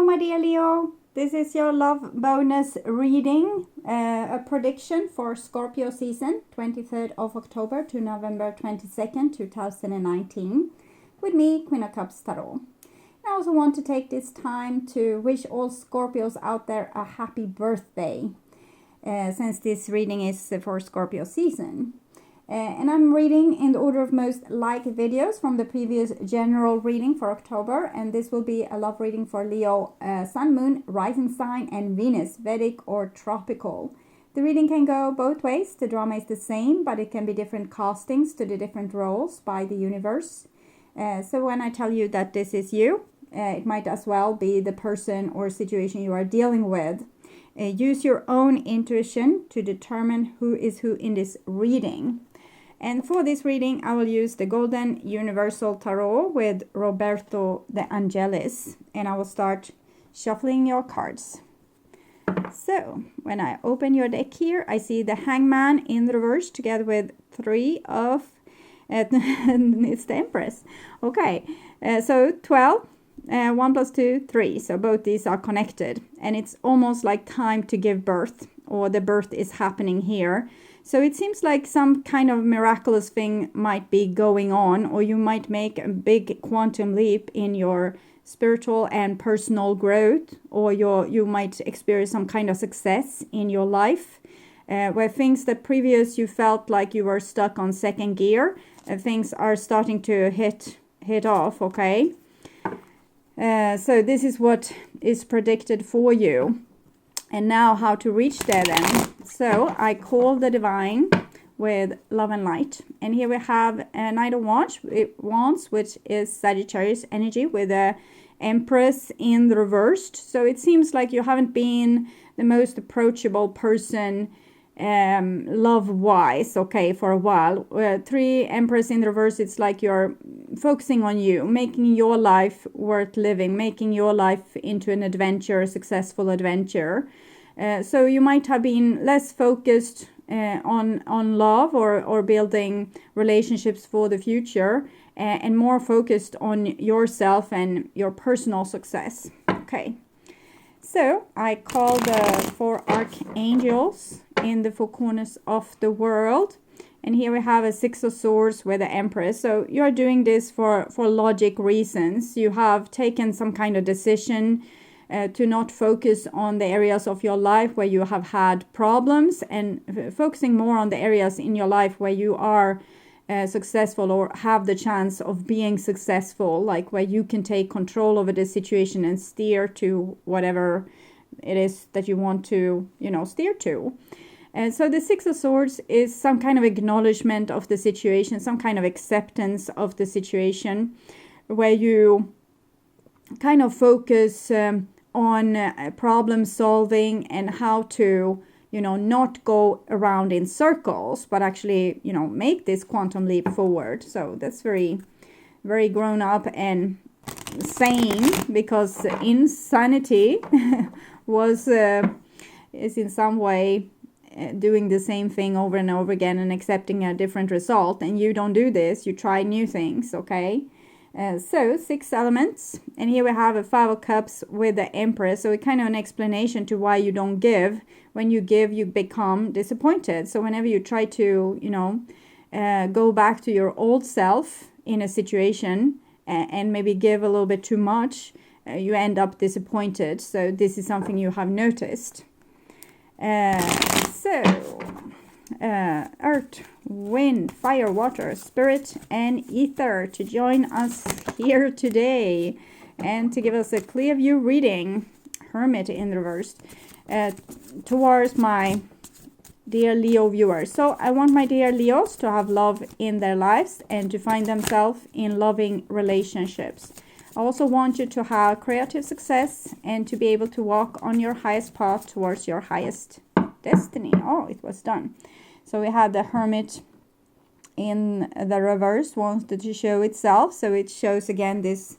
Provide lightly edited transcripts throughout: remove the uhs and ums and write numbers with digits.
my dear Leo. This is your love bonus reading, a prediction for Scorpio season, 23rd of October to November 22nd, 2019, with me, Queen of Cups Tarot. I also want to take this time to wish all Scorpios out there a happy birthday, since this reading is for Scorpio season. And I'm reading in the order of most liked videos from the previous general reading for October, and this will be a love reading for Leo, Sun, Moon, Rising Sign, and Venus, Vedic or Tropical. The reading can go both ways. The drama is the same, but it can be different castings to the different roles by the universe. So when I tell you that this is you, it might as well be the person or situation you are dealing with. Use your own intuition to determine who is who in this reading. And for this reading, I will use the Golden Universal Tarot with Roberto De Angelis. And I will start shuffling your cards. So, when I open your deck here, I see the Hangman in reverse together with three of... it's the Empress. Okay, so 12. 1 plus 2, 3. So both these are connected. And it's almost like time to give birth. Or the birth is happening here. So it seems like some kind of miraculous thing might be going on, or you might make a big quantum leap in your spiritual and personal growth, or you might experience some kind of success in your life, where things that previous you felt like you were stuck on second gear, things are starting to hit off, okay? So this is what is predicted for you. And now how to reach there then. So I call the Divine with Love and Light. And here we have a Knight of Wands, which is Sagittarius energy with a Empress in the reversed. So it seems like you haven't been the most approachable person love-wise, okay, for a while. 3 Empress in the reverse, it's like you're focusing on you, making your life worth living, making your life into an adventure, a successful adventure. So you might have been less focused on love or building relationships for the future, and more focused on yourself and your personal success. Okay. So I call the 4 archangels in the 4 corners of the world. And here we have a 6 of Swords with the Empress. So you're doing this for logic reasons. You have taken some kind of decision to not focus on the areas of your life where you have had problems, and focusing more on the areas in your life where you are successful or have the chance of being successful, like where you can take control over the situation and steer to whatever it is that you want to, steer to. And so the 6 of Swords is some kind of acknowledgement of the situation, some kind of acceptance of the situation, where you kind of focus on problem solving and how to not go around in circles, but actually, make this quantum leap forward. So that's very, very grown up and sane, because insanity is in some way doing the same thing over and over again and accepting a different result. And you don't do this. You try new things, okay? So 6 elements, and here we have a 5 of Cups with the Empress. So it's kind of an explanation to why you don't give. When you give, you become disappointed. So whenever you try to, go back to your old self in a situation and maybe give a little bit too much, you end up disappointed. So this is something you have noticed. Earth, wind, fire, water, spirit, and ether to join us here today and to give us a clear view reading. Hermit in reverse towards my dear Leo viewers. So I want my dear Leos to have love in their lives and to find themselves in loving relationships. I also want you to have creative success and to be able to walk on your highest path towards your highest destiny. Oh, it was done. So we had the Hermit in the reverse, wanted to show itself. So it shows again this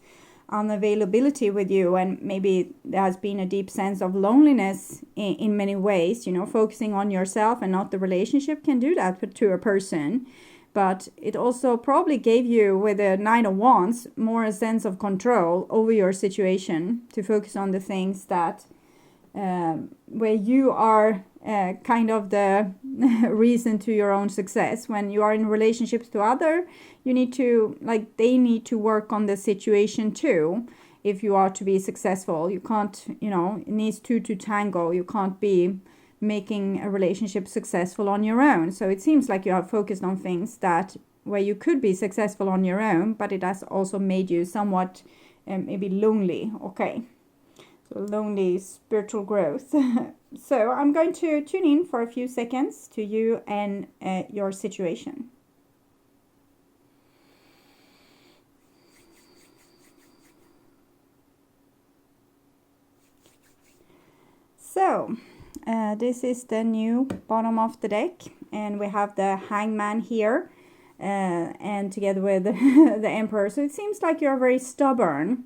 unavailability with you, and maybe there has been a deep sense of loneliness in many ways. Focusing on yourself and not the relationship can do that to a person. but it also probably gave you, with the Nine of Wands, more a sense of control over your situation, to focus on the things that where you are kind of the reason to your own success. When you are in relationships to other, you need to, like, they need to work on the situation too. If you are to be successful, you can't, you know, it needs two to tango. You can't be making a relationship successful on your own. So it seems like you are focused on things that where you could be successful on your own, but it has also made you somewhat maybe lonely. Okay, so lonely spiritual growth. So I'm going to tune in for a few seconds to you and your situation. So this is the new bottom of the deck, and we have the Hangman here, and together with the Emperor. So it seems like you're very stubborn.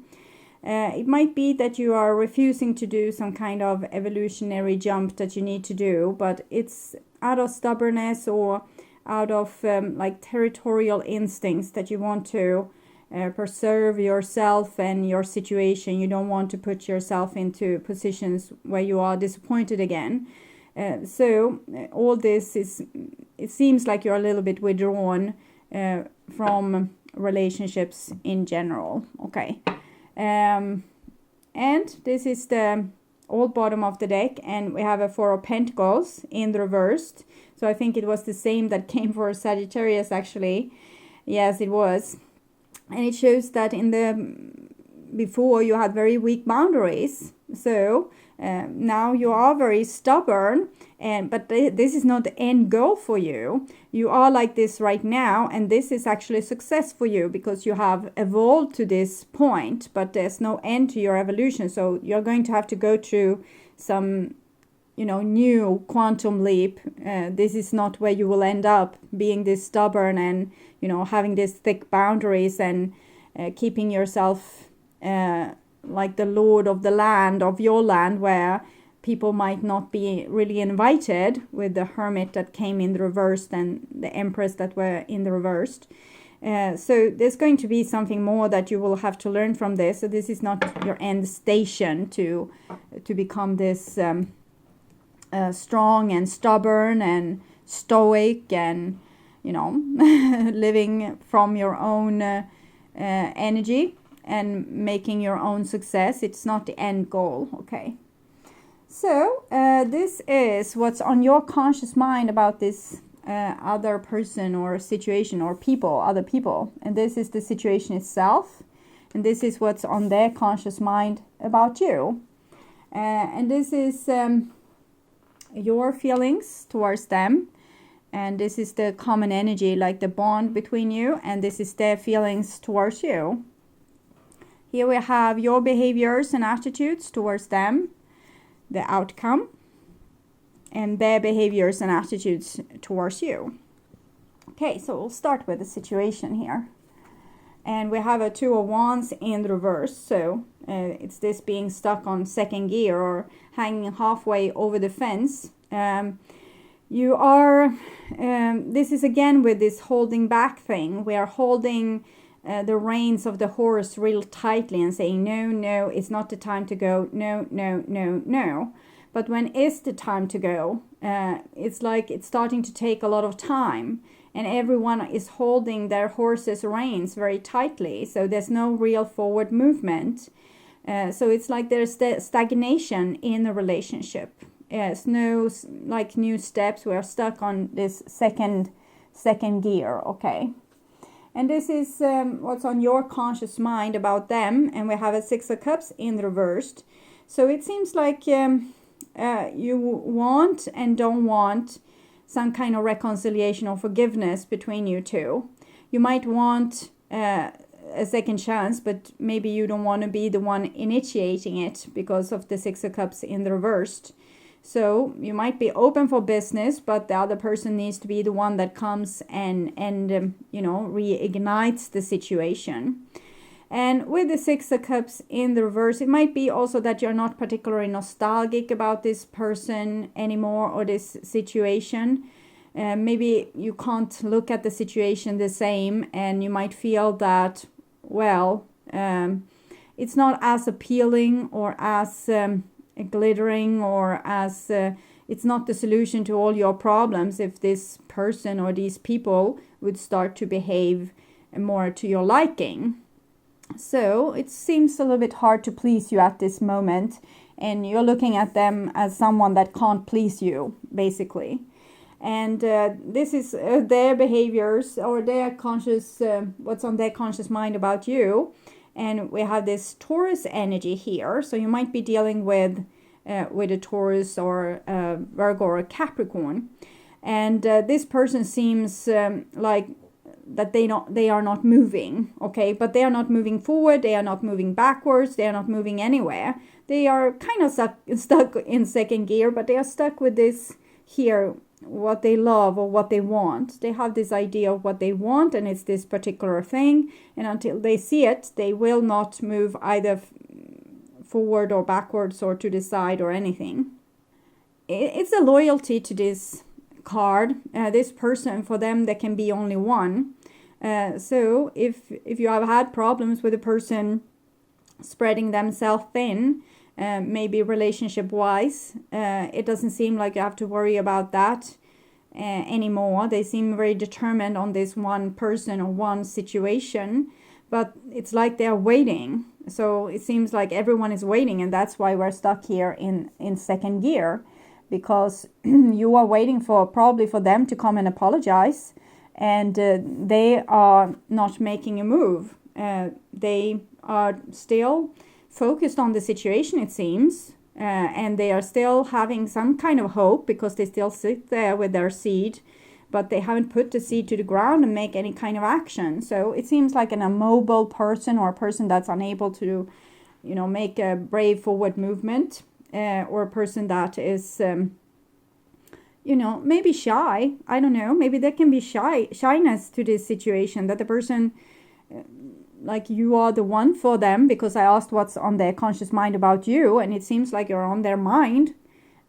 It might be that you are refusing to do some kind of evolutionary jump that you need to do, but it's out of stubbornness or out of like territorial instincts that you want to preserve yourself and your situation. You don't want to put yourself into positions where you are disappointed again. So all this is, it seems like you're a little bit withdrawn from relationships in general. Okay. And this is the old bottom of the deck, and we have a Four of Pentacles in the reversed. So I think it was the same that came for Sagittarius actually. Yes, it was. And it shows that in the before you had very weak boundaries. So now you are very stubborn, but this is not the end goal for you. You are like this right now, and this is actually success for you because you have evolved to this point, but there's no end to your evolution. So you're going to have to go through some, you know, new quantum leap. This is not where you will end up, being this stubborn and, you know, having these thick boundaries and keeping yourself like the lord of the land, of your land, where people might not be really invited, with the Hermit that came in the reversed and the Empress that were in the reversed. So there's going to be something more that you will have to learn from this. So this is not your end station to become this strong and stubborn and stoic and, you know, living from your own energy and making your own success. It's not the end goal. Okay. So this is what's on your conscious mind about this other person or situation or people, other people. And this is the situation itself. And this is what's on their conscious mind about you. And this is your feelings towards them. And this is the common energy, like the bond between you. And this is their feelings towards you. Here we have your behaviors and attitudes towards them, the outcome, and their behaviors and attitudes towards you. Okay, so we'll start with the situation here. And we have a Two of Wands in reverse. So it's this being stuck on second gear or hanging halfway over the fence. You are, this is again with this holding back thing. We are holding the reins of the horse real tightly and saying, no, no, it's not the time to go. No, no, no, no. But when is the time to go? It's like it's starting to take a lot of time. And everyone is holding their horse's reins very tightly. So there's no real forward movement. So it's like there's stagnation in the relationship. There's no like new steps. We are stuck on this second gear. Okay. And this is what's on your conscious mind about them. And we have a Six of Cups in reversed. So it seems like you want and don't want some kind of reconciliation or forgiveness between you two. You might want a second chance, but maybe you don't want to be the one initiating it because of the Six of Cups in the reversed. So you might be open for business, but the other person needs to be the one that comes and you know, reignites the situation. And with the Six of Cups in the reverse, it might be also that you're not particularly nostalgic about this person anymore or this situation. maybe you can't look at the situation the same, and you might feel that, well, it's not as appealing or as glittering, or as it's not the solution to all your problems if this person or these people would start to behave more to your liking. So it seems a little bit hard to please you at this moment, and you're looking at them as someone that can't please you, basically. And this is their behaviors, or their conscious, what's on their conscious mind about you. And we have this Taurus energy here, so you might be dealing with a Taurus or a Virgo or a Capricorn. And this person seems like that they are not moving, okay? But they are not moving forward, they are not moving backwards, they are not moving anywhere. They are kind of stuck in second gear, but they are stuck with this here, what they love or what they want. They have this idea of what they want, and it's this particular thing. And until they see it, they will not move either forward or backwards or to the side or anything. It's a loyalty to this card. This person, for them, there can be only one. So if you have had problems with a person spreading themselves thin, maybe relationship wise, it doesn't seem like you have to worry about that anymore. They seem very determined on this one person or one situation, but it's like they're waiting. So it seems like everyone is waiting, and that's why we're stuck here in second gear, because you are waiting probably for them to come and apologize, and they are not making a move. They are still focused on the situation, it seems, and they are still having some kind of hope, because they still sit there with their seed, but they haven't put the seed to the ground and make any kind of action. So it seems like an immobile person, or a person that's unable to, make a brave forward movement, or a person that is, maybe shy. I don't know. Maybe there can be shyness to this situation, that the person, like you are the one for them, because I asked what's on their conscious mind about you, and it seems like you're on their mind,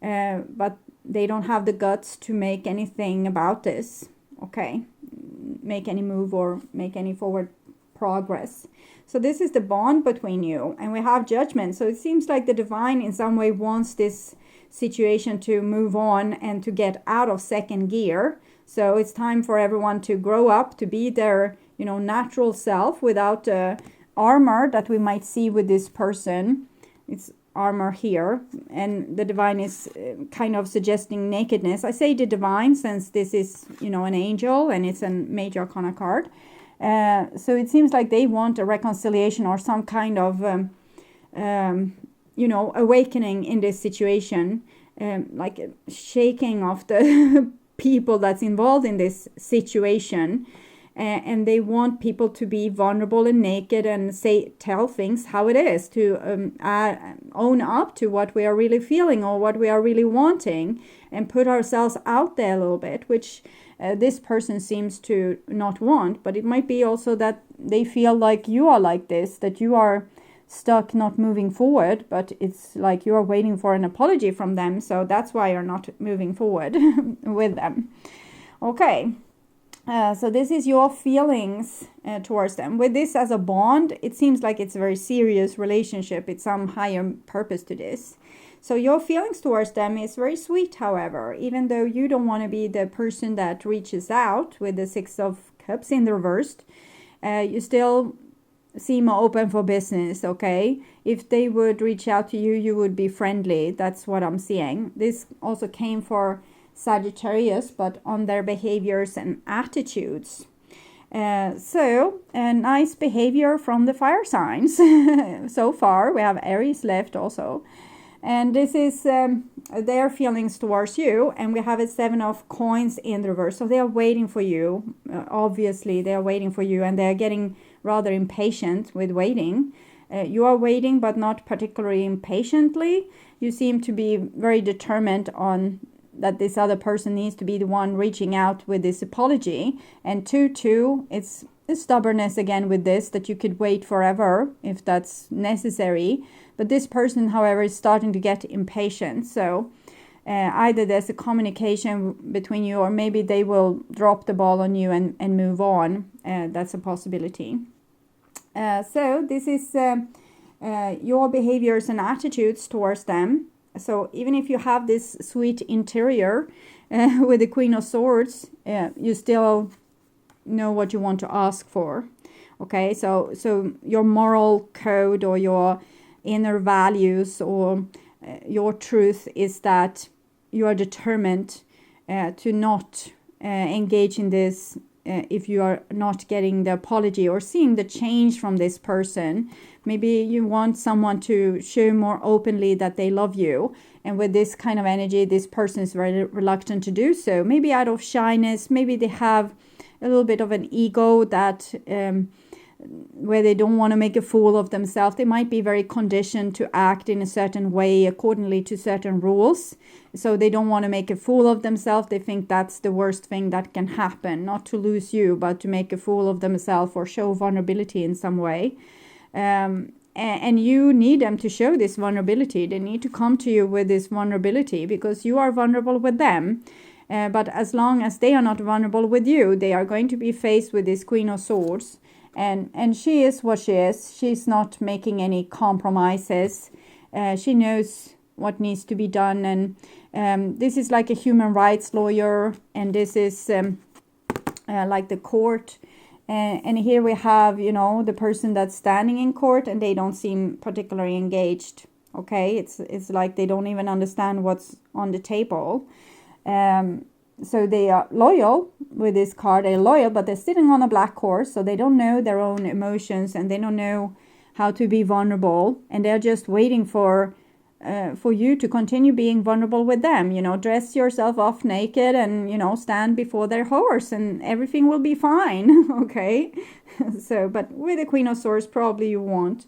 but they don't have the guts to make anything about this, okay? Make any move or make any forward progress. So this is the bond between you, and we have judgment. So it seems like the divine in some way wants this situation to move on and to get out of second gear. So it's time for everyone to grow up, to be their natural self, without armor that we might see with this person. It's armor here, and the divine is kind of suggesting nakedness. I say the divine since this is an angel, and it's a major arcana card. So it seems like they want a reconciliation or some kind of awakening in this situation, like a shaking of the people that's involved in this situation. And they want people to be vulnerable and naked and tell things how it is, to own up to what we are really feeling or what we are really wanting, and put ourselves out there a little bit, which this person seems to not want. But it might be also that they feel like you are like this, that you are stuck not moving forward, but it's like you are waiting for an apology from them, so that's why you're not moving forward with them. Okay. So this is your feelings towards them. With this as a bond, it seems like it's a very serious relationship. It's some higher purpose to this. So your feelings towards them is very sweet, however, even though you don't want to be the person that reaches out with the Six of Cups in the reversed. You still seem open for business, okay? If they would reach out to you, you would be friendly. That's what I'm seeing. This also came for Sagittarius, but on their behaviors and attitudes. So a nice behavior from the fire signs. So far we have Aries left also, and this is their feelings towards you. And we have a Seven of Coins in the reverse, so they are waiting for you. Obviously they are waiting for you, and they are getting rather impatient with waiting. You are waiting, but not particularly impatiently. You seem to be very determined on that this other person needs to be the one reaching out with this apology. And 2-2, it's a stubbornness again with this, that you could wait forever if that's necessary. But this person, however, is starting to get impatient. So either there's a communication between you, or maybe they will drop the ball on you and move on. That's a possibility. So this is your behaviors and attitudes towards them. So even if you have this sweet interior with the Queen of Swords, you still know what you want to ask for. Okay, so your moral code or your inner values or your truth is that you are determined to not engage in this if you are not getting the apology or seeing the change from this person. Maybe you want someone to show more openly that they love you, and with this kind of energy, this person is very reluctant to do so. Maybe out of shyness, maybe they have a little bit of an ego that where they don't want to make a fool of themselves. They might be very conditioned to act in a certain way accordingly to certain rules. So they don't want to make a fool of themselves. They think that's the worst thing that can happen. Not to lose you, but to make a fool of themselves or show vulnerability in some way. And you need them to show this vulnerability. They need to come to you with this vulnerability because you are vulnerable with them. But as long as they are not vulnerable with you, they are going to be faced with this Queen of Swords. And she is what she is. She's not making any compromises. She knows what needs to be done. And this is like a human rights lawyer. And this is like the court. And here we have, the person that's standing in court, and they don't seem particularly engaged. Okay, it's like they don't even understand what's on the table. So they are loyal with this card. They're loyal, but they're sitting on a black horse, so they don't know their own emotions and they don't know how to be vulnerable. And they're just waiting for you to continue being vulnerable with them. Dress yourself off naked and, stand before their horse and everything will be fine. Okay. So, but with the Queen of Swords, probably you won't.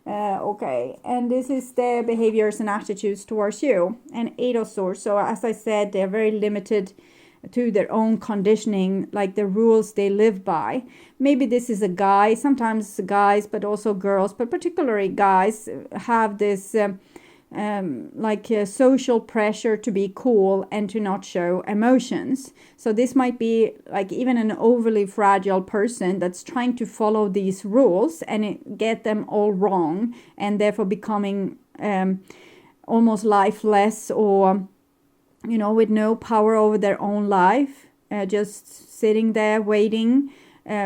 Okay, and this is their behaviors and attitudes towards you. And Eight of Swords, so as I said, they're very limited to their own conditioning, like the rules they live by. Maybe this is a guy, sometimes guys, but also girls, but particularly guys have this social pressure to be cool and to not show emotions. So this might be like even an overly fragile person that's trying to follow these rules and get them all wrong, and therefore becoming almost lifeless, or with no power over their own life, just sitting there waiting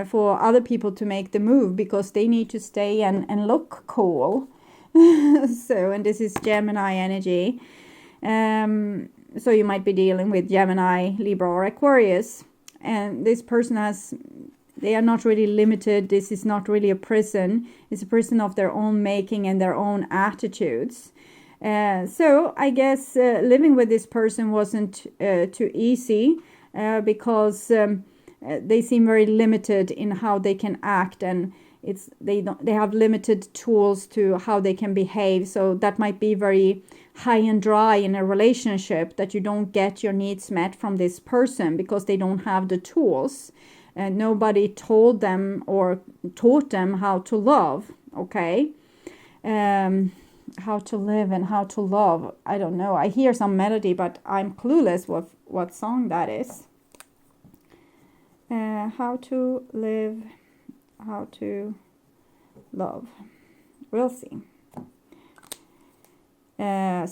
for other people to make the move because they need to stay and look cool. So, and this is Gemini energy. So you might be dealing with Gemini, Libra, or Aquarius. And this person they are not really limited. This is not really a prison. It's a prison of their own making and their own attitudes. So I guess living with this person wasn't too easy because they seem very limited in how they can act, and they have limited tools to how they can behave. So that might be very high and dry in a relationship, that you don't get your needs met from this person because they don't have the tools. Nobody told them or taught them how to love. Okay, how to live and how to love. I don't know. I hear some melody, but I'm clueless what song that is. How to live, how to love. We'll see. I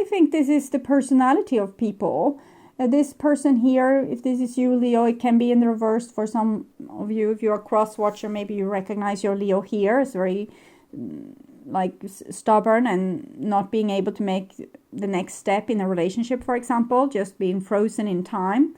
think this is the personality of people. This person here, if this is you, Leo, it can be in the reverse for some of you. If you're a cross watcher, maybe you recognize your Leo here. It's very stubborn and not being able to make the next step in a relationship, for example, just being frozen in time.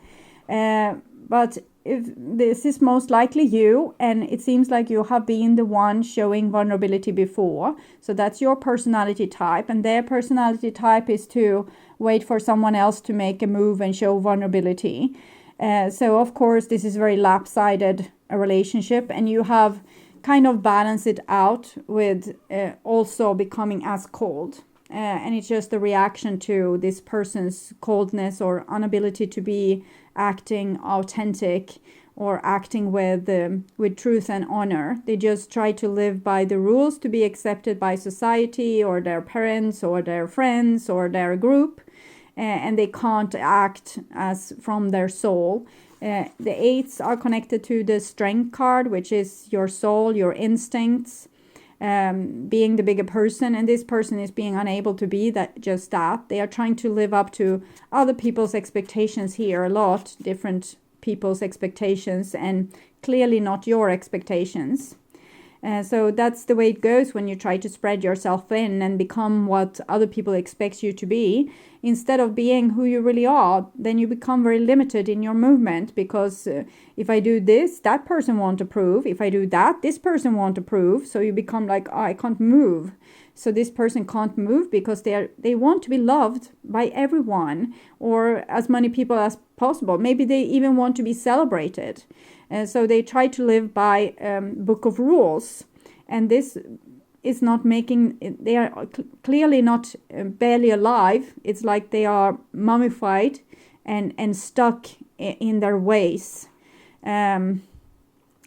But if this is most likely you, and it seems like you have been the one showing vulnerability before, so that's your personality type, and their personality type is to wait for someone else to make a move and show vulnerability. So of course this is very lopsided a relationship, and you have kind of balanced it out with also becoming as cold. And it's just a reaction to this person's coldness or inability to be acting authentic or acting with truth and honor. They just try to live by the rules to be accepted by society or their parents or their friends or their group, and they can't act as from their soul. The 8s are connected to the Strength card, which is your soul, your instincts, being the bigger person, and this person is being unable to be just that. They are trying to live up to other people's expectations here, a lot different people's expectations, and clearly not your expectations. So that's the way it goes when you try to spread yourself thin and become what other people expect you to be. Instead of being who you really are, then you become very limited in your movement, because if I do this, that person won't approve. If I do that, this person won't approve. So you become like, oh, I can't move. So this person can't move because they want to be loved by everyone, or as many people as possible. Maybe they even want to be celebrated. So they try to live by book of rules, and this is not making, they are clearly not barely alive. It's like they are mummified and stuck in their ways. And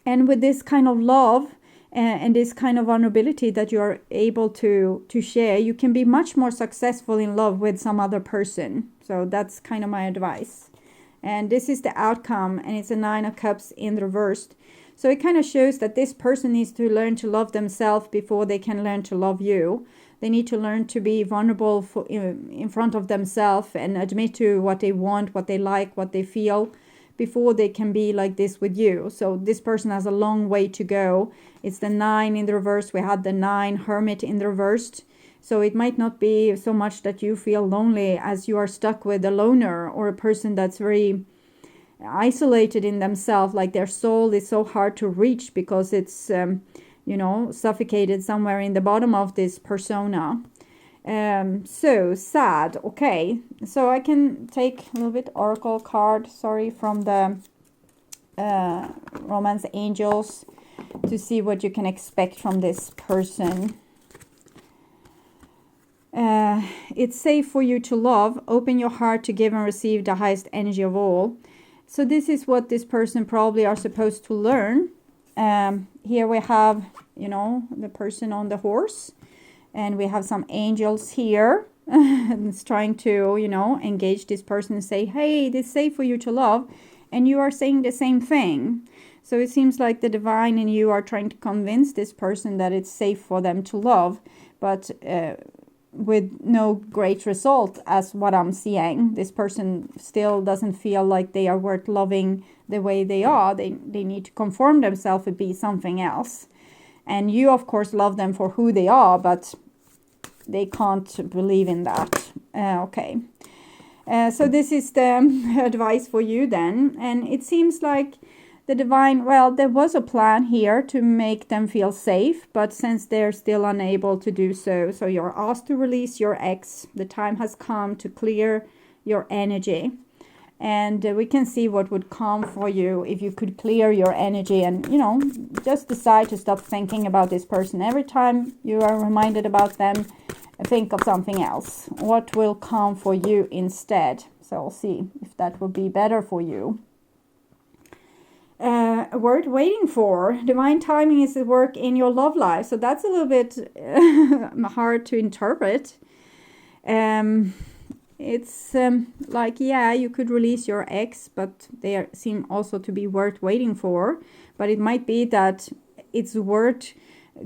with this kind of love and this kind of vulnerability that you are able to share, you can be much more successful in love with some other person. So that's kind of my advice. And this is the outcome, and it's a 9 of Cups in reversed. So it kind of shows that this person needs to learn to love themselves before they can learn to love you. They need to learn to be vulnerable in front of themselves and admit to what they want, what they like, what they feel, before they can be like this with you. So this person has a long way to go. It's the 9 in the reverse. We had the 9 Hermit in the reversed. So it might not be so much that you feel lonely as you are stuck with a loner or a person that's very isolated in themselves, like their soul is so hard to reach because it's, suffocated somewhere in the bottom of this persona. So sad. Okay, so I can take a little bit Oracle card, from the Romance Angels to see what you can expect from this person. It's safe for you to love. Open your heart to give and receive the highest energy of all. So this is what this person probably are supposed to learn. Here we have, the person on the horse. And we have some angels here. It's trying to, engage this person and say, hey, this is safe for you to love. And you are saying the same thing. So it seems like the divine and you are trying to convince this person that it's safe for them to love. But with no great result as what I'm seeing. This person still doesn't feel like they are worth loving the way they are. They need to conform themselves and be something else. And you, of course, love them for who they are, but they can't believe in that. Okay. So this is the advice for you then. And it seems like the divine, there was a plan here to make them feel safe, but since they're still unable to do so, so you're asked to release your ex. The time has come to clear your energy. And we can see what would come for you if you could clear your energy and, just decide to stop thinking about this person. Every time you are reminded about them, think of something else. What will come for you instead? So I'll see if that will be better for you. A word waiting for. Divine timing is at work in your love life. So that's a little bit hard to interpret. It's you could release your ex, but they seem also to be worth waiting for. But it might be that it's worth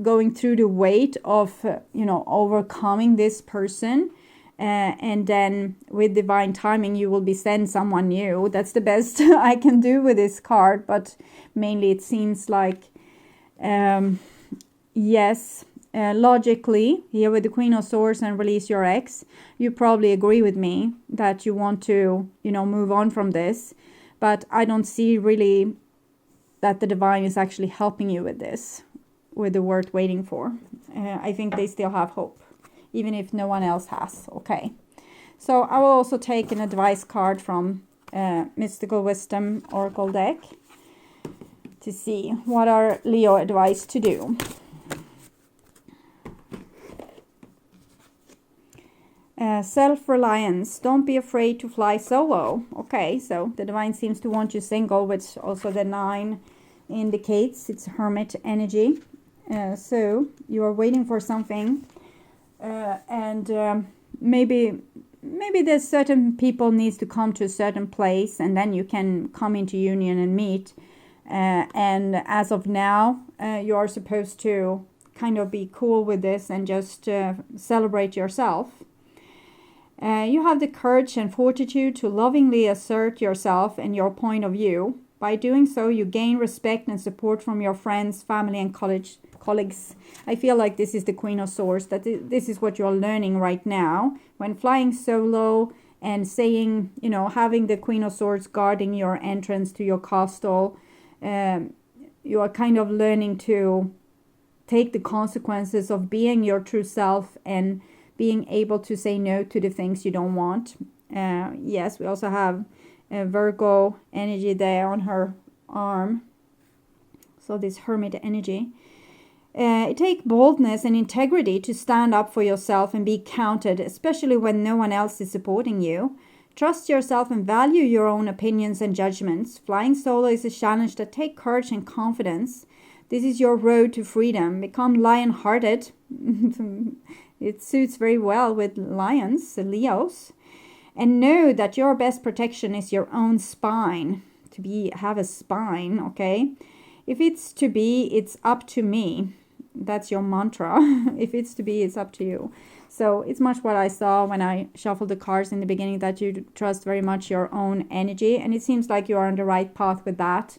going through the weight of, overcoming this person. And then with divine timing, you will be sent someone new. That's the best I can do with this card. But mainly it seems like, yes, logically, here with the Queen of Swords and release your ex, you probably agree with me that you want to, move on from this. But I don't see really that the divine is actually helping you with this, with the word waiting for. I think they still have hope, even if no one else has. Okay. So I will also take an advice card from Mystical Wisdom Oracle deck to see what are Leo advised to do. Self-reliance. Don't be afraid to fly solo. Okay, so the divine seems to want you single, which also the 9 indicates. It's hermit energy. So you are waiting for something, and maybe there's certain people needs to come to a certain place, and then you can come into union and meet. And as of now, you are supposed to kind of be cool with this and just celebrate yourself. You have the courage and fortitude to lovingly assert yourself and your point of view. By doing so, you gain respect and support from your friends, family, and colleagues. I feel like this is the Queen of Swords, that this is what you're learning right now. When flying solo and saying, you know, having the Queen of Swords guarding your entrance to your castle, you are kind of learning to take the consequences of being your true self and being able to say no to the things you don't want. Yes, we also have Virgo energy there on her arm. So this hermit energy. It takes boldness and integrity to stand up for yourself and be counted, especially when no one else is supporting you. Trust yourself and value your own opinions and judgments. Flying solo is a challenge that takes courage and confidence. This is your road to freedom. Become lion-hearted. It suits very well with lions, Leos. And know that your best protection is your own spine. Have a spine, okay? If it's to be, it's up to me. That's your mantra. If it's to be, it's up to you. So it's much what I saw when I shuffled the cards in the beginning, that you trust very much your own energy. And it seems like you are on the right path with that.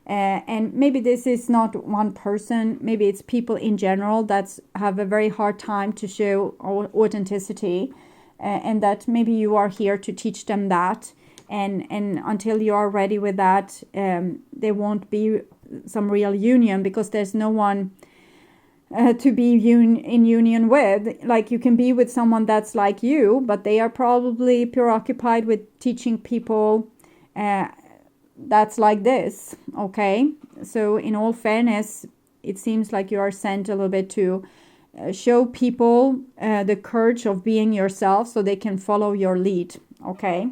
And maybe this is not one person. Maybe it's people in general that have a very hard time to show authenticity. And that maybe you are here to teach them that. And until you are ready with that, there won't be some real union, because there's no one to be in union with. Like, you can be with someone that's like you, but they are probably preoccupied with teaching people that's like this, okay? So in all fairness, it seems like you are sent a little bit to show people the courage of being yourself so they can follow your lead, okay?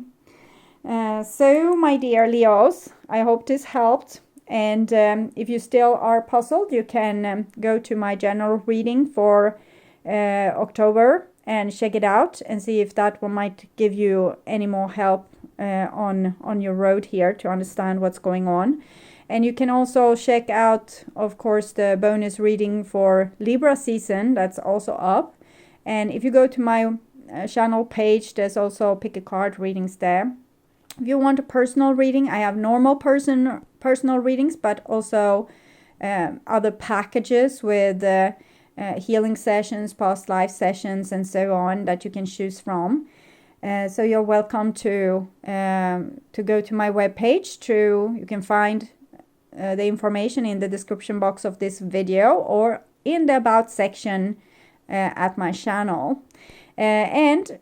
So my dear Leos, I hope this helped. And if you still are puzzled, you can go to my general reading for October and check it out and see if that one might give you any more help on your road here to understand what's going on. And you can also check out, of course, the bonus reading for Libra season. That's also up. And if you go to my channel page, there's also pick a card readings there. If you want a personal reading, I have normal personal readings, but also other packages with healing sessions, past life sessions, and so on that you can choose from. So you're welcome to go to my webpage. You can find the information in the description box of this video or in the about section at my channel. And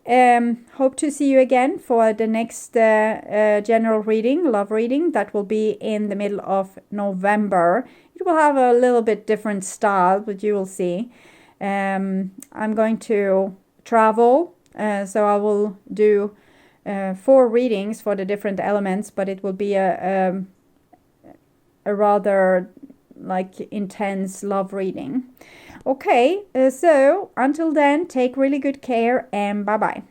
hope to see you again for the next general reading, love reading, that will be in the middle of November. It will have a little bit different style, but you will see. I'm going to travel, so I will do 4 readings for the different elements, but it will be a rather like intense love reading. Okay, so until then, take really good care and bye-bye.